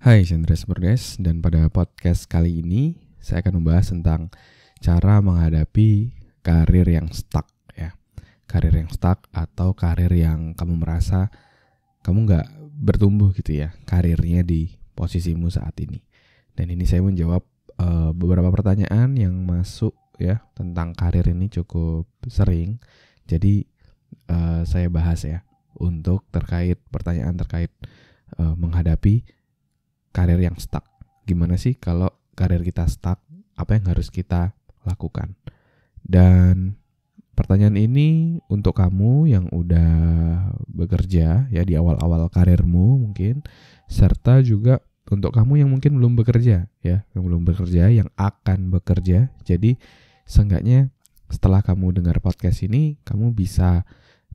Hai, saya Andreas Bordes, dan pada podcast kali ini saya akan membahas tentang cara menghadapi karir yang stuck ya. Karir yang stuck atau karir yang kamu merasa kamu nggak bertumbuh gitu ya, karirnya di posisimu saat ini. Dan ini saya menjawab beberapa pertanyaan yang masuk ya tentang karir ini cukup sering. Jadi saya bahas ya untuk pertanyaan terkait menghadapi karir yang stuck. Gimana sih kalau karir kita stuck? Apa yang harus kita lakukan? Dan pertanyaan ini untuk kamu yang udah bekerja ya di awal-awal karirmu mungkin, serta juga untuk kamu yang mungkin belum bekerja ya, yang akan bekerja. Jadi seenggaknya setelah kamu dengar podcast ini, kamu bisa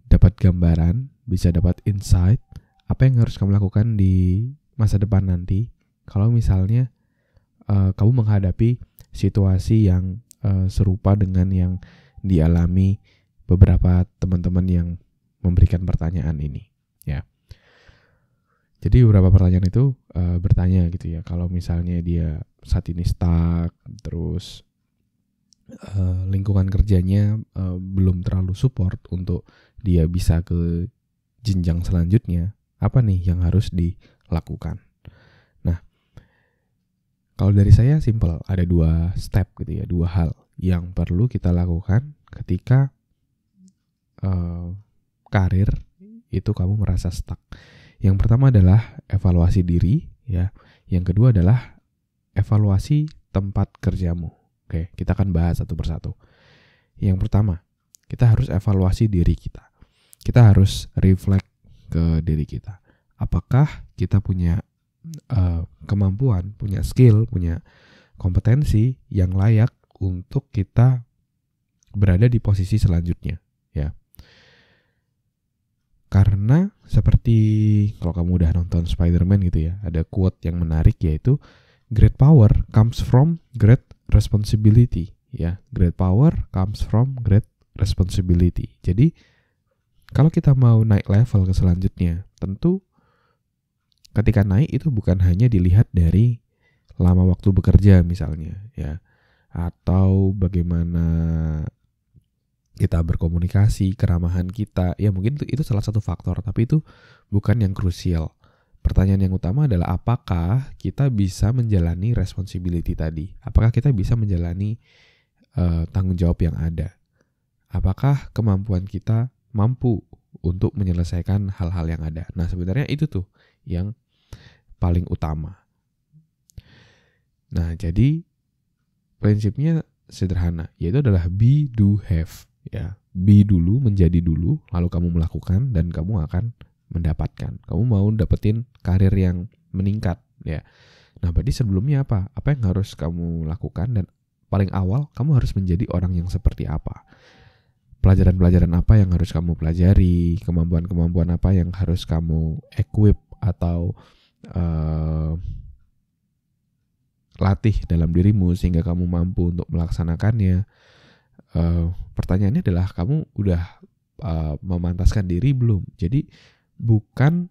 dapat gambaran, bisa dapat insight apa yang harus kamu lakukan di masa depan nanti kalau misalnya kamu menghadapi situasi yang serupa dengan yang dialami beberapa teman-teman yang memberikan pertanyaan ini ya. Jadi beberapa pertanyaan itu bertanya gitu ya, kalau misalnya dia saat ini stuck, terus lingkungan kerjanya belum terlalu support untuk dia bisa ke jenjang selanjutnya, apa nih yang harus dilakukan? Nah, kalau dari saya simple, ada 2 step gitu ya, 2 hal yang perlu kita lakukan ketika karir itu kamu merasa stuck. Yang pertama adalah evaluasi diri ya. Yang kedua adalah evaluasi tempat kerjamu. Oke, kita akan bahas satu persatu. Yang pertama, kita harus evaluasi diri kita. Kita harus reflect ke diri kita. Apakah kita punya kemampuan, punya skill, punya kompetensi yang layak untuk kita berada di posisi selanjutnya, ya. Karena seperti kalau kamu udah nonton Spider-Man gitu ya, ada quote yang menarik yaitu great power comes from great responsibility, ya. Great power comes from great responsibility. Jadi kalau kita mau naik level ke selanjutnya, tentu ketika naik itu bukan hanya dilihat dari lama waktu bekerja misalnya ya, atau bagaimana kita berkomunikasi, keramahan kita, ya mungkin itu salah satu faktor, tapi itu bukan yang krusial. Pertanyaan yang utama adalah apakah kita bisa menjalani responsibility tadi? Apakah kita bisa menjalani tanggung jawab yang ada? Apakah kemampuan kita mampu untuk menyelesaikan hal-hal yang ada? Nah, sebenarnya itu tuh yang paling utama. Nah, jadi prinsipnya sederhana, yaitu adalah be, do, have. Ya, be dulu, menjadi dulu, lalu kamu melakukan dan kamu akan mendapatkan. Kamu mau dapetin karir yang meningkat, ya. Nah, berarti sebelumnya apa? Apa yang harus kamu lakukan? Dan paling awal, kamu harus menjadi orang yang seperti apa? Pelajaran-pelajaran apa yang harus kamu pelajari? Kemampuan-kemampuan apa yang harus kamu equip atau latih dalam dirimu sehingga kamu mampu untuk melaksanakannya. Pertanyaannya adalah kamu udah memantaskan diri belum? Jadi bukan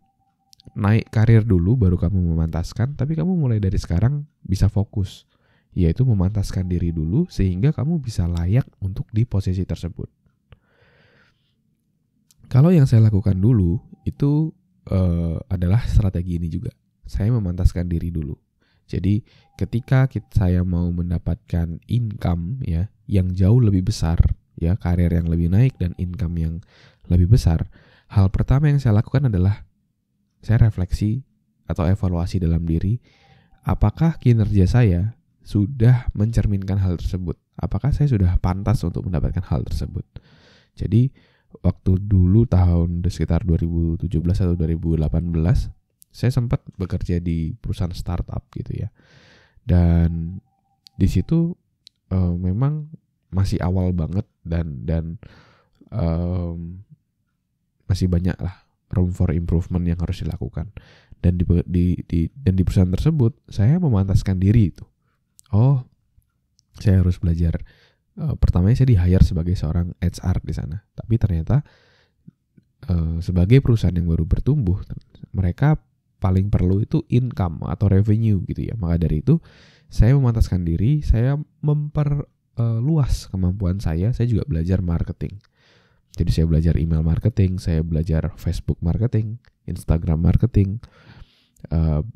naik karir dulu baru kamu memantaskan, tapi kamu mulai dari sekarang bisa fokus, yaitu memantaskan diri dulu sehingga kamu bisa layak untuk di posisi tersebut. Kalau yang saya lakukan dulu itu adalah strategi ini juga. Saya memantaskan diri dulu. Jadi ketika saya mau mendapatkan income ya yang jauh lebih besar, ya karir yang lebih naik dan income yang lebih besar, hal pertama yang saya lakukan adalah saya refleksi atau evaluasi dalam diri, apakah kinerja saya sudah mencerminkan hal tersebut? Apakah saya sudah pantas untuk mendapatkan hal tersebut? Jadi waktu dulu tahun sekitar 2017 atau 2018 saya sempat bekerja di perusahaan startup gitu ya. Dan di situ memang masih awal banget dan masih banyak lah room for improvement yang harus dilakukan. Dan di perusahaan tersebut saya memantaskan diri itu. Oh, saya harus belajar. Pertamanya saya di-hire sebagai seorang HR di sana. Tapi ternyata sebagai perusahaan yang baru bertumbuh, mereka paling perlu itu income atau revenue gitu ya. Maka dari itu saya memantaskan diri, saya memperluas kemampuan saya juga belajar marketing. Jadi saya belajar email marketing, saya belajar Facebook marketing, Instagram marketing,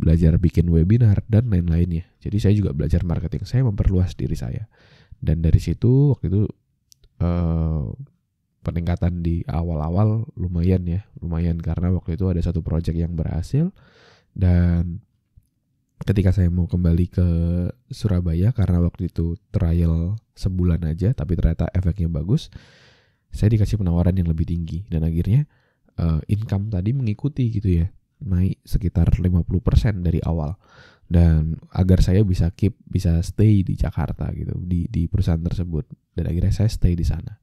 belajar bikin webinar dan lain-lainnya. Jadi saya juga belajar marketing, saya memperluas diri saya. Dan dari situ waktu itu peningkatan di awal-awal lumayan karena waktu itu ada satu project yang berhasil. Dan ketika saya mau kembali ke Surabaya karena waktu itu trial sebulan aja tapi ternyata efeknya bagus, saya dikasih penawaran yang lebih tinggi dan akhirnya income tadi mengikuti gitu ya, naik sekitar 50% dari awal. Dan agar saya bisa stay di Jakarta gitu, di perusahaan tersebut, dan akhirnya saya stay di sana.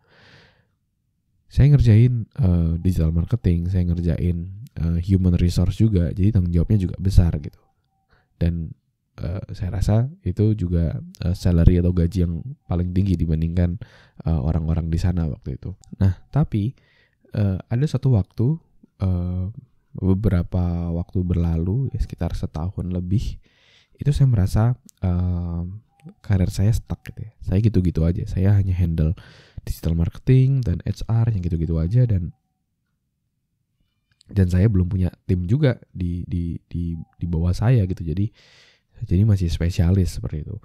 Saya ngerjain digital marketing, saya ngerjain human resource juga, jadi tanggung jawabnya juga besar gitu. Dan saya rasa itu juga salary atau gaji yang paling tinggi dibandingkan orang-orang di sana waktu itu. Nah, tapi ada satu waktu, beberapa waktu berlalu, ya sekitar setahun lebih, itu saya merasa karir saya stuck gitu ya. Saya gitu-gitu aja, saya hanya handle digital marketing dan HR yang gitu-gitu aja, dan saya belum punya tim juga di bawah saya gitu. Jadi masih spesialis seperti itu.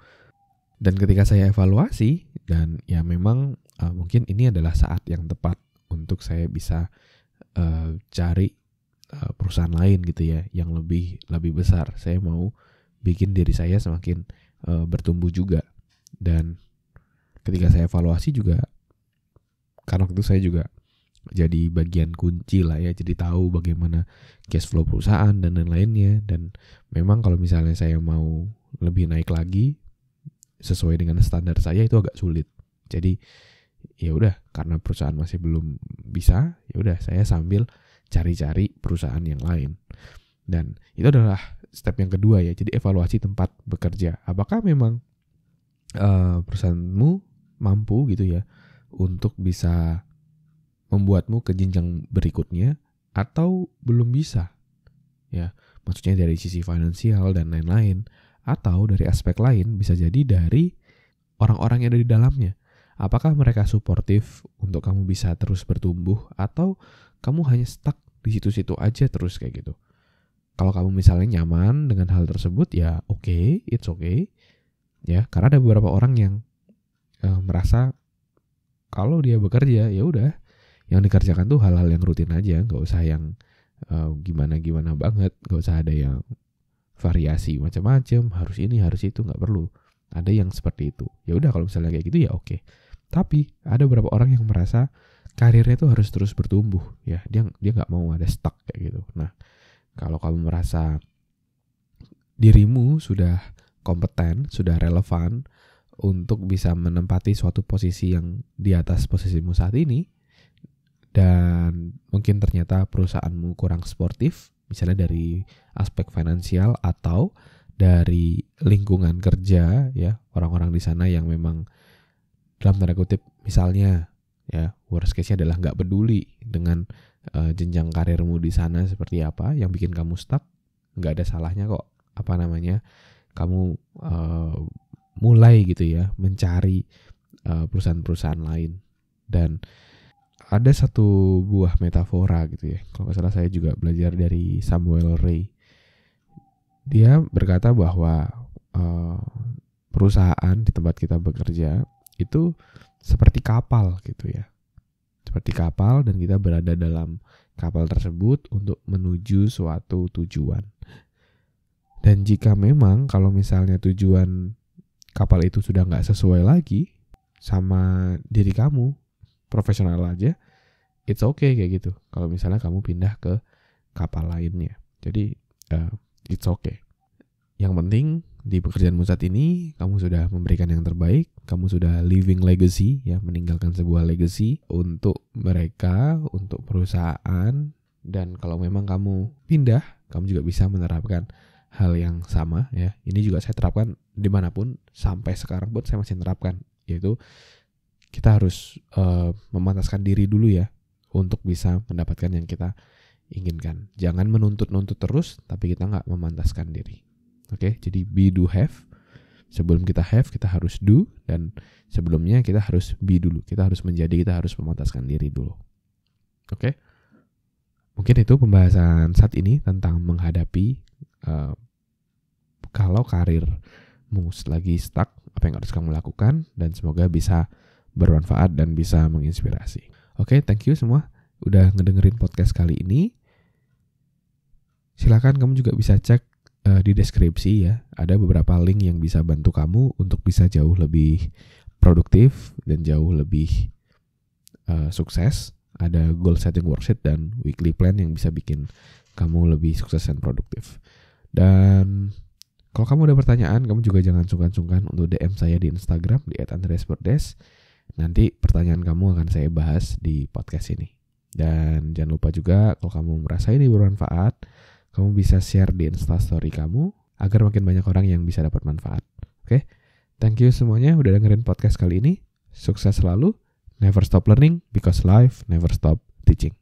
Dan ketika saya evaluasi, dan ya memang mungkin ini adalah saat yang tepat untuk saya bisa cari perusahaan lain gitu ya, yang lebih besar. Saya mau bikin diri saya semakin bertumbuh juga. Dan ketika saya evaluasi juga, karena waktu itu saya juga jadi bagian kunci lah ya, jadi tahu bagaimana cash flow perusahaan dan lain-lainnya. Dan memang kalau misalnya saya mau lebih naik lagi sesuai dengan standar saya itu agak sulit. Jadi ya udah, karena perusahaan masih belum bisa, ya udah saya sambil cari-cari perusahaan yang lain. Dan itu adalah step yang kedua ya, jadi evaluasi tempat bekerja. Apakah memang perusahaanmu mampu gitu ya untuk bisa membuatmu ke jenjang berikutnya atau belum bisa ya, maksudnya dari sisi finansial dan lain-lain, atau dari aspek lain bisa jadi dari orang-orang yang ada di dalamnya. Apakah mereka suportif untuk kamu bisa terus bertumbuh, atau kamu hanya stuck di situ-situ aja terus kayak gitu. Kalau kamu misalnya nyaman dengan hal tersebut, ya oke, it's okay ya, karena ada beberapa orang yang merasa kalau dia bekerja ya udah, yang dikerjakan tuh hal-hal yang rutin aja, nggak usah yang gimana-gimana banget, nggak usah ada yang variasi macam-macam, harus ini harus itu, nggak perlu. Ada yang seperti itu. Ya udah, kalau misalnya kayak gitu ya oke. Tapi ada beberapa orang yang merasa karirnya tuh harus terus bertumbuh ya, dia nggak mau ada stuck kayak gitu. Nah, kalau kamu merasa dirimu sudah kompeten, sudah relevan untuk bisa menempati suatu posisi yang di atas posisimu saat ini, dan mungkin ternyata perusahaanmu kurang sportif, misalnya dari aspek finansial atau dari lingkungan kerja ya, orang-orang di sana yang memang dalam tanda kutip misalnya ya, worst case-nya adalah nggak peduli dengan jenjang karirmu di sana seperti apa, yang bikin kamu stuck, nggak ada salahnya kok kamu mulai gitu ya mencari perusahaan-perusahaan lain. Dan ada satu buah metafora gitu ya, kalau nggak salah saya juga belajar dari Samuel Ray. Dia berkata bahwa perusahaan di tempat kita bekerja itu seperti kapal gitu ya, seperti kapal, dan kita berada dalam kapal tersebut untuk menuju suatu tujuan. Dan jika memang kalau misalnya tujuan kapal itu sudah nggak sesuai lagi sama diri kamu, profesional aja, it's okay kayak gitu. Kalau misalnya kamu pindah ke kapal lainnya, jadi it's okay. Yang penting di pekerjaanmu saat ini kamu sudah memberikan yang terbaik, kamu sudah leaving legacy ya, meninggalkan sebuah legacy untuk mereka, untuk perusahaan. Dan kalau memang kamu pindah, kamu juga bisa menerapkan hal yang sama ya. Ini juga saya terapkan dimanapun, sampai sekarang pun saya masih menerapkan, yaitu kita harus memantaskan diri dulu ya untuk bisa mendapatkan yang kita inginkan. Jangan menuntut-nuntut terus, tapi kita nggak memantaskan diri. Oke, jadi be, do, have. Sebelum kita have, kita harus do. Dan sebelumnya kita harus be dulu. Kita harus menjadi, kita harus memantaskan diri dulu. Oke, mungkin itu pembahasan saat ini tentang menghadapi kalau karirmu lagi stuck, apa yang harus kamu lakukan. Dan semoga bisa bermanfaat dan bisa menginspirasi. Oke, thank you semua udah ngedengerin podcast kali ini. Silakan kamu juga bisa cek di deskripsi ya. Ada beberapa link yang bisa bantu kamu untuk bisa jauh lebih produktif dan jauh lebih sukses. Ada goal setting worksheet dan weekly plan yang bisa bikin kamu lebih sukses dan produktif. Dan kalau kamu ada pertanyaan, kamu juga jangan sungkan-sungkan untuk DM saya di Instagram di @andreasberdes. Nanti pertanyaan kamu akan saya bahas di podcast ini. Dan jangan lupa juga kalau kamu merasa ini bermanfaat, kamu bisa share di Instastory kamu agar makin banyak orang yang bisa dapat manfaat. Oke? Thank you semuanya udah dengerin podcast kali ini. Sukses selalu. Never stop learning because life never stop teaching.